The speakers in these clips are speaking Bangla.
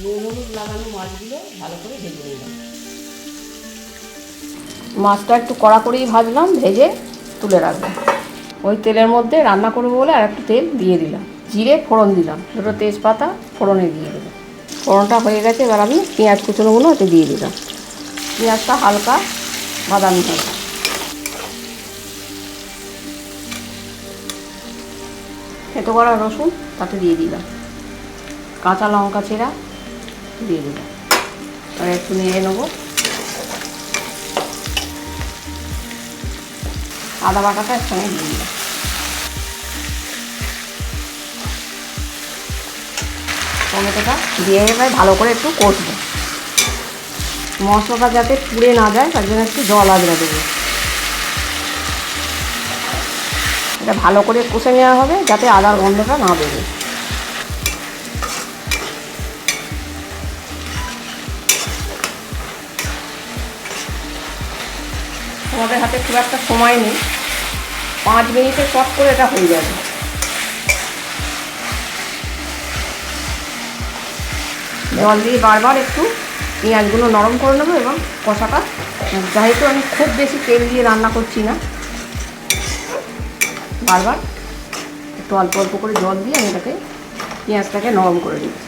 নুন হলুদ লাগানো মাছগুলো ভালো করে ভেজে নিলাম। মাছটা একটু কড়া করেই ভাজলাম, ভেজে তুলে রাখবো। ওই তেলের মধ্যে রান্না করবো বলে আর একটু তেল দিয়ে দিলাম, জিরে ফোড়ন দিলাম, দুটো তেজপাতা ফোড়নে দিয়ে দিলাম। ফোড়নটা হয়ে গেছে, এবার আমি পেঁয়াজ কুচনোগুলো ওতে দিয়ে দিলাম। পেঁয়াজটা হালকা বাদামি হবে। থেতো করা রসুন তাতে দিয়ে দিলাম, কাঁচা লঙ্কা চেরা দিয়ে দিলাম। আর একটু নেড়ে নেবো। আদা বাটাটা একসঙ্গে দিয়ে দিলাম। টমেটোটা দিয়ে এবার ভালো করে একটু কষবো। মশলাটা যাতে পুড়ে না যায় তার জন্য একটু জল আজরা দেবো। এটা ভালো করে কষে নেওয়া হবে যাতে আদার গন্ধটা না বেরোয়। আমাদের হাতে খুব একটা সময় নেই, 5 মিনিটে চট করে এটা হয়ে যাবে। জল দিয়ে বারবার একটু পেঁয়াজগুলো নরম করে নেবো এবং কষাটা, যেহেতু আমি খুব বেশি তেল দিয়ে রান্না করছি না, বারবার একটু অল্প অল্প করে জল দিয়ে আমি এটাকে পেঁয়াজটাকে নরম করে দিচ্ছি।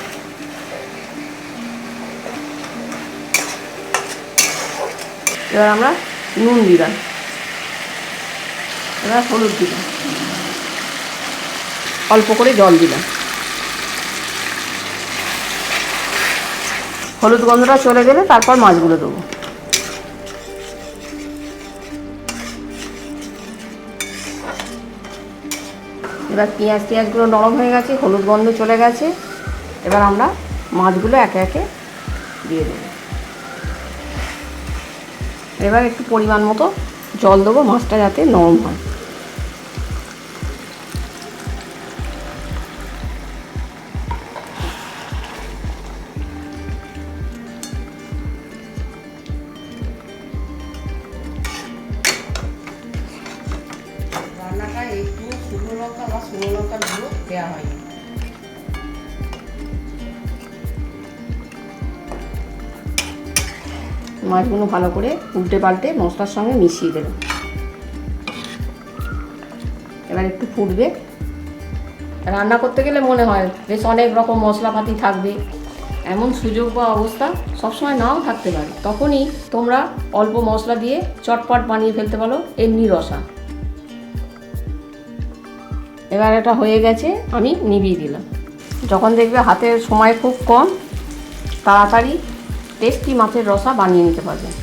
এবার আমরা নুন দিলাম, এবার হলুদ দিলাম, অল্প করে জল দিলাম। হলুদ গন্ধটা চলে গেলে তারপর মাছগুলো দেবো। এবার পেঁয়াজগুলো নরম হয়ে গেছে, হলুদ গন্ধ চলে গেছে। এবার আমরা মাছগুলো একে একে দিয়ে দেবো। এবার একটু পরিমাণ মতো জল দেবো, মাছটা যাতে নরম হয়। রান্নাটা একটু শুকনো লঙ্কা বা শুকনো লঙ্কার গুঁড়ো দেওয়া হয়নি। মাছগুলো ভালো করে উল্টে পাল্টে মশলার সঙ্গে মিশিয়ে দেবেন। এবার একটু ফুটবে। রান্না করতে গেলে মনে হয় বেশ অনেক রকম মশলাপাতি থাকবে, এমন সুযোগ বা অবস্থা সবসময় নাও থাকতে পারে। তখনই তোমরা অল্প মশলা দিয়ে চটপট বানিয়ে ফেলতে পারো এমনি রসা। এবার এটা হয়ে গেছে, আমি নিভিয়ে দিলাম। যখন দেখবে হাতের সময় খুব কম, তাড়াতাড়ি টেস্টি মাছের রসা বানিয়ে নিতে পারবেন।